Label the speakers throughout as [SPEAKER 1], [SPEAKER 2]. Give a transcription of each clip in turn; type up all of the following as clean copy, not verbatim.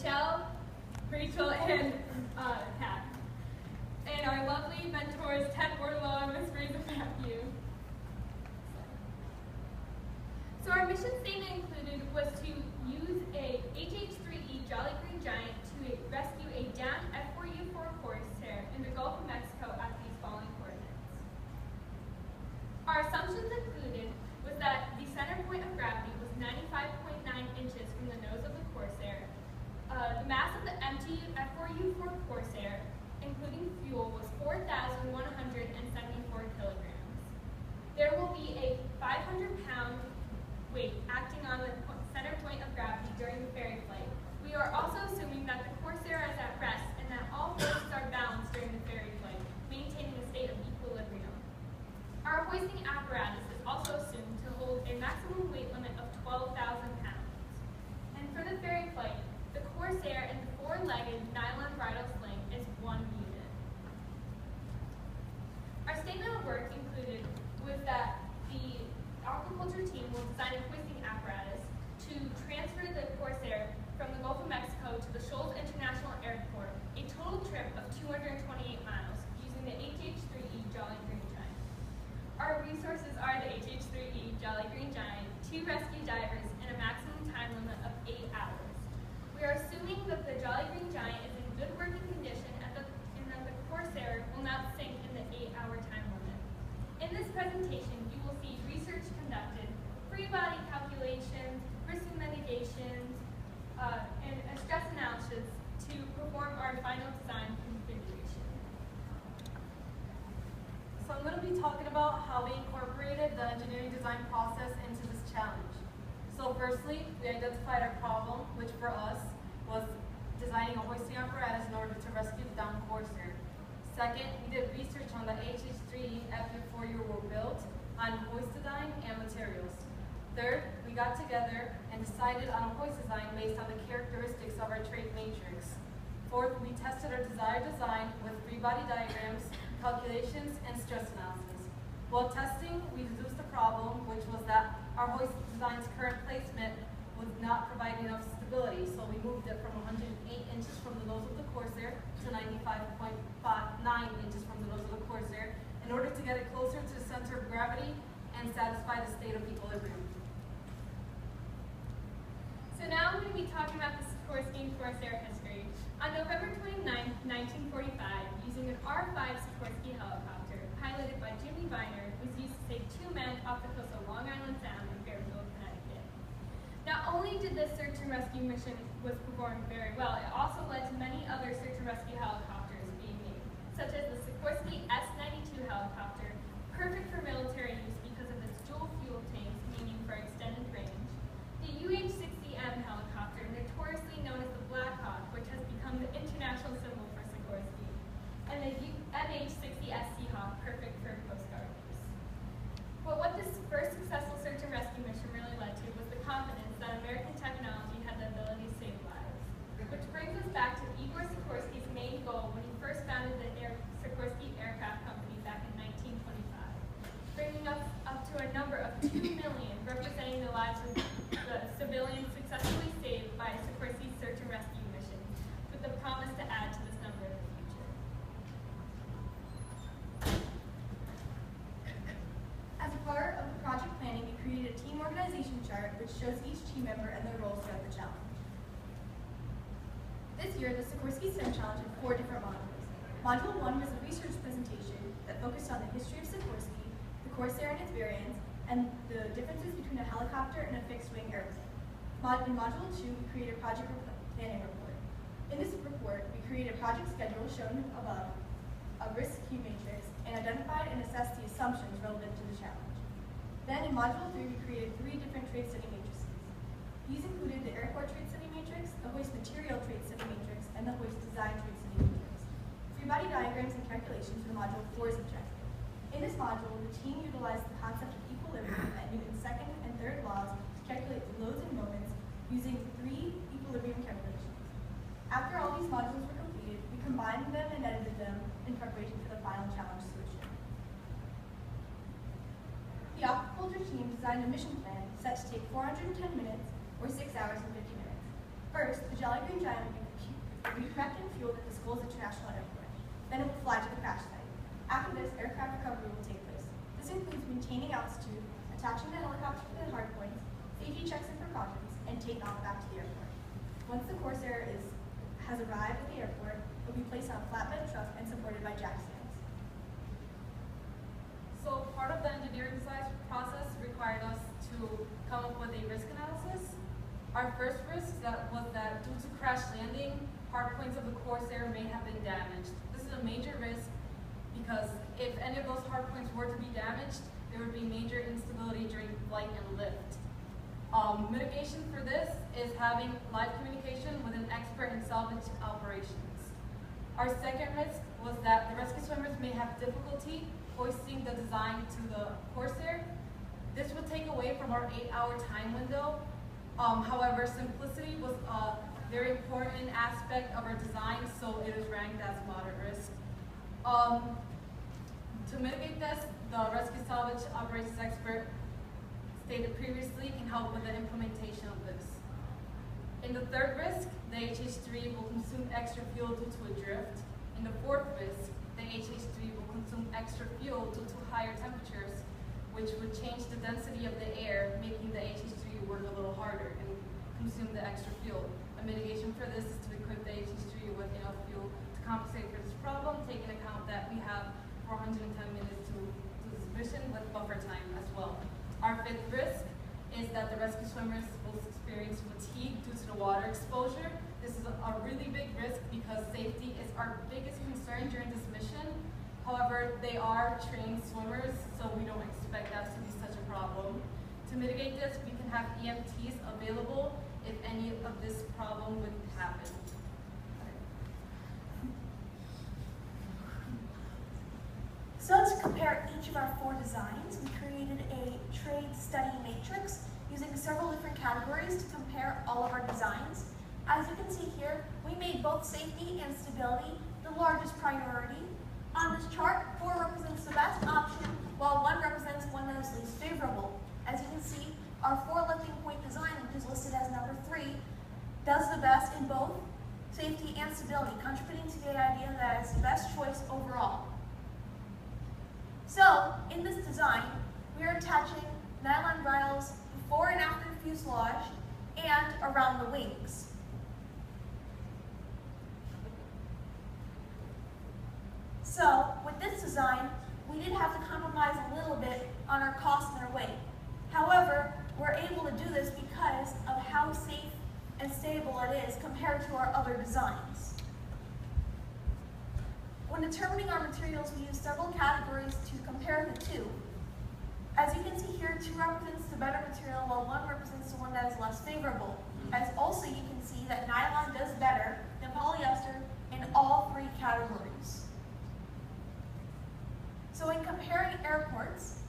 [SPEAKER 1] Michelle, Rachel, and Pat. And our lovely mentors, Ted Wardlow and Miss Reza Matthew. So our mission statement included was to use a HH-3E Jolly Green Giant to rescue a downed F4U4 Corsair in the Gulf of Mexico at these following coordinates. Our assumptions included was that the center point of gravity was 95.9 inches from the nose of the Corsair. The mass of the empty F4U4 Corsair, including fuel, was 4,174 kilograms. There will be a 500-pound weight acting on the center point of gravity during the ferry flight. We are also assuming that the Corsair is at rest and that all forces are balanced during the ferry flight, maintaining a state of equilibrium. Our hoisting apparatus is also assumed to hold a maximum weight limit of 12,000 pounds. And for the ferry flight, the Corsair and the four-legged nylon bridle sling is 1 unit. Our statement of work included was that the aquaculture team will design a hoisting apparatus to transfer the Corsair from the Gulf of Mexico to the Shoals International Airport, a total trip of 228 miles, using the HH-3E Jolly Green Giant. Our resources are the HH-3E Jolly Green Giant, 2 rescue divers, and a maximum time limit of 8 hours. We are assuming that the Jolly Green Giant is in good working condition and that the Corsair will not sink in the 8-hour time limit. In this presentation, you will see research conducted, free body calculations, risk mitigations, and a stress analysis to perform our final design configuration.
[SPEAKER 2] So I'm going to be talking about how we incorporated the engineering design process into this challenge. So firstly, we identified our problem, which for us was designing a hoisting apparatus in order to rescue the downed Corsair. Second, we did research on the HH-3E F4U were built on hoist design and materials. Third, we got together and decided on a hoist design based on the characteristics of our trait matrix. Fourth, we tested our desired design with free body diagrams, calculations, and stress analysis. While testing, we deduced the problem, which was that our hoist design's current placement was not providing enough stability, so we moved it from 108 inches from the nose of the Corsair to 95.9 inches from the nose of the Corsair in order to get it closer to the center of gravity and satisfy the state of equilibrium.
[SPEAKER 1] So now I'm going to be talking about the Sikorsky and Corsair history. On November 29, 1945, using an R-5 Sikorsky helicopter piloted by Jimmy Viner, was used to save 2 men off the coast of Long Island Sound in Fairfield, Connecticut. Not only did this search and rescue mission was performed very well, it also led to many other search and rescue helicopters being made, such as the Sikorsky S-92 helicopter, perfect for military use because of its dual fuel tanks, meaning for extended range, the UH-60M helicopter, notoriously known as the Black Hawk, which has become the international symbol for Sikorsky, and the MH-60S Seahawk, perfect for Coast Guard use. But what this first successful search and rescue mission really led to was the confidence that American technology had the ability to save lives. Which brings us back to Igor Sikorsky's main goal when he first founded the Sikorsky Aircraft Company back in 1925, bringing us up to a number of 2 million, representing the lives of the civilians successfully saved by Sikorsky's search and rescue mission, with the promise to add to this number in the future.
[SPEAKER 3] As a part of the project planning, we created a team organization chart which shows each team member and their roles throughout the challenge. This year, the Sikorsky STEM challenge had 4 different modules. Module 1 was a research presentation that focused on the history of Sikorsky, the Corsair and its variants, and the differences between a helicopter and a fixed-wing airplane. In Module 2, we created a project planning report. In this report, we created a project schedule shown above, a risk key matrix, and identified and assessed the assumptions relevant to the challenge. Then in Module 3, we created 3 different trait setting matrices. These included the airport trait setting matrix, the hoist material trait setting matrix, and the hoist design trait setting matrix. Free body diagrams and calculations for the Module 4's objective. In this module, the team utilized the concept of equilibrium and Newton's second and third laws to calculate the loads and moments using 3 equilibrium calculations. After all these modules were completed, we combined them and edited them in preparation for the final challenge solution. The aquaculture team designed a mission plan set to take 410 minutes or 6 hours and 50 minutes. First, the Jolly Green Giant would be precautions and taken off back to the airport. Once the Corsair has arrived at the airport, it will be placed on a flatbed truck and supported by jack stands.
[SPEAKER 2] So part of the engineering design process required us to come up with a risk analysis. Our first risk was that due to crash landing, hard points of the Corsair may have been damaged. This is a major risk because if any of those hard points were to be damaged, there would be major instability during flight and lift. Mitigation for this is having live communication with an expert in salvage operations. Our second risk was that the rescue swimmers may have difficulty hoisting the design to the Corsair. This would take away from our 8-hour time window. However, simplicity was a very important aspect of our design, so it is ranked as moderate risk. To mitigate this, the rescue salvage operations expert stated previously can help with the implementation of this. In the third risk, the HH3 will consume extra fuel due to a drift. In the fourth risk, the HH3 will consume extra fuel due to higher temperatures, which would change the density of the air, making the HH3 work a little harder and consume the extra fuel. A mitigation for this is to equip the HH3 with enough fuel to compensate for this problem, taking account that we have 410 minutes to do this mission with buffer time as well. Our fifth risk is that the rescue swimmers will experience fatigue due to the water exposure. This is a really big risk because safety is our biggest concern during this mission. However, they are trained swimmers, so we don't expect that to be such a problem. To mitigate this, we can have EMTs available if any of this problem would happen.
[SPEAKER 3] So to compare each of our 4 designs, we created a trade study matrix using several different categories to compare all of our designs. As you can see here, we made both safety and stability the largest priority. On this chart, 4 represents the best option, while 1 represents one that is least favorable. As you can see, our 4 lifting point design, which is listed as number 3, does the best in both safety and stability, contributing to the idea that it's the best choice overall. So, in this design, we are attaching nylon bridles before and after the fuselage and around the wings. So, with this design, we did have to compromise a little bit on our cost and our weight. However, we're able to do this because of how safe and stable it is compared to our other designs. When determining our materials, we use several categories to compare the two. As you can see here, 2 represents the better material, while 1 represents the one that is less favorable. As also you can see that nylon does better than polyester in all 3 categories. So in comparing airports,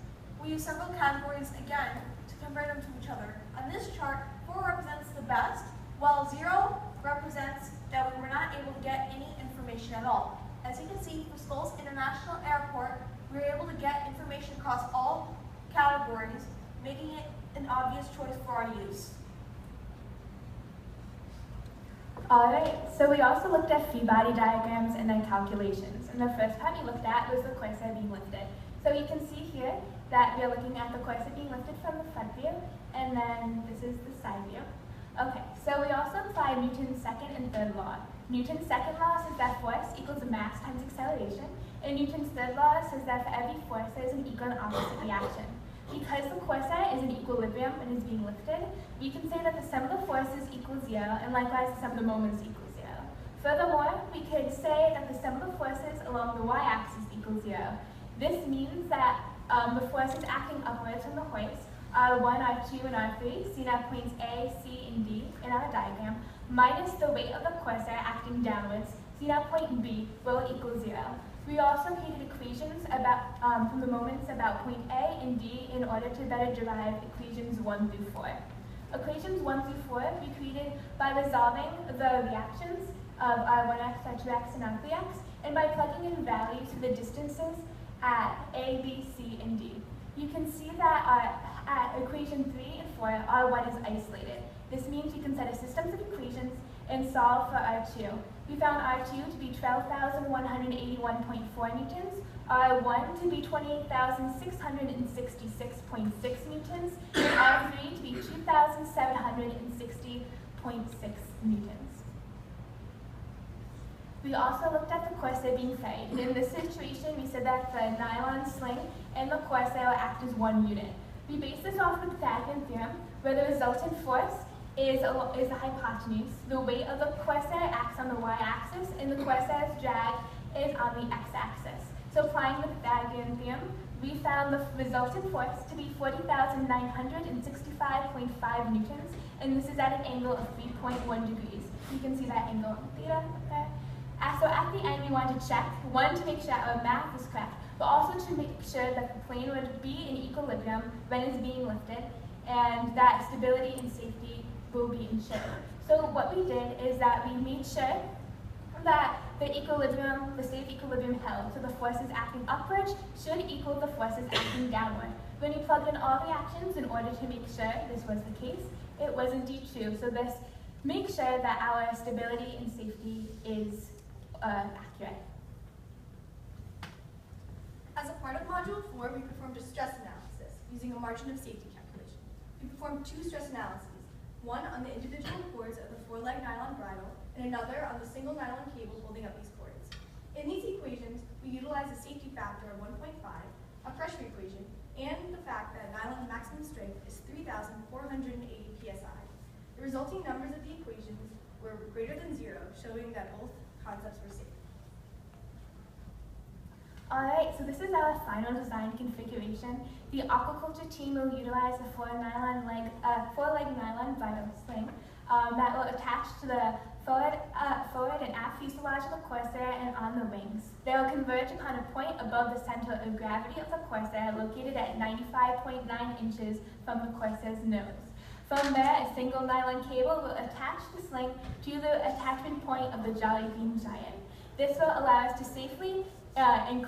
[SPEAKER 3] we use several categories again to compare them to each other. On this chart, 4 represents the best, while 0 represents that we were not able to get any information at all. As you can see, for Skulls International Airport, we were able to get information across all categories, making it an obvious choice for our use.
[SPEAKER 4] Alright, so we also looked at free body diagrams and then calculations. And the first part we looked at was the Corsair being lifted. So you can see here that we are looking at the Corsair being lifted from the front view, and then this is the side view. Okay, so we also applied Newton's second and third law. Newton's second law says that force equals mass times acceleration, and Newton's third law says that for every force there is an equal and opposite reaction. Because the Corsair is in equilibrium and is being lifted, we can say that the sum of the forces equals 0, and likewise the sum of the moments equals 0. Furthermore, we could say that the sum of the forces along the y-axis equals 0. This means that the forces acting upwards from the hoist, R1, R2, and R3, seen at points A, C, and D in our diagram, minus the weight of the Corsair acting downwards, seen at point B, will equal 0. We also created equations about, from the moments about point A and D in order to better derive equations 1 through 4. Equations 1 through 4 we created by resolving the reactions of R1x, R2x, and R3x, and by plugging in values for the distances at A, B, C, and D. You can see that at equation 3 and 4, R1 is isolated. This means we can set a system of equations and solve for R2. We found R2 to be 12,181.4 newtons, R1 to be 28,666.6 newtons, and R3 to be 2,760.6 newtons. We also looked at the Corsair being ferried, and in this situation, we said that the nylon sling and the Corsair will act as one unit. We based this off the Pythagorean theorem, where the resultant force is the hypotenuse. The weight of the Corsair acts on the y-axis, and the Corsair's drag is on the x-axis. So applying the Pythagorean theorem, we found the resultant force to be 40,965.5 newtons, and this is at an angle of 3.1 degrees. You can see that angle theta up there. So at the end, we wanted to check, one, to make sure our math is correct, but also to make sure that the plane would be in equilibrium when it's being lifted, and that stability and safety will be ensured. So what we did is that we made sure that the safe equilibrium held, so the forces acting upwards should equal the forces acting downward. When we plugged in all the actions in order to make sure this was the case, it was indeed true. So this makes sure that our stability and safety is accurate.
[SPEAKER 3] As a part of Module 4, we performed a stress analysis using a margin of safety calculation. We performed two stress analyses, one on the individual cords of the four-leg nylon bridle and another on the single nylon cable holding up these cords. In these equations, we utilized a safety factor of 1.5, a pressure equation, and the fact that nylon's maximum strength is 3,480 psi. The resulting numbers of the equations were greater than 0, showing that both concepts were safe.
[SPEAKER 4] Alright, so this is our final design configuration. The aquaculture team will utilize a four-leg nylon bridle sling that will attach to the forward and aft fuselage of the Corsair and on the wings. They will converge upon a point above the center of gravity of the Corsair, located at 95.9 inches from the Corsair's nose. From there, a single nylon cable will attach the sling to the attachment point of the Jolly Green Giant. This will allow us to safely and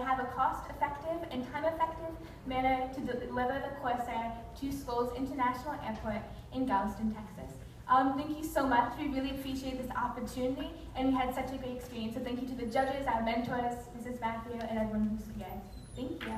[SPEAKER 4] have a cost-effective and time-effective manner to deliver the Corsair to Skol's International Airport in Galveston, Texas. Thank you so much. We really appreciate this opportunity, and we had such a great experience. So thank you to the judges, our mentors, Mrs. Matthew, and everyone who's here. Thank you.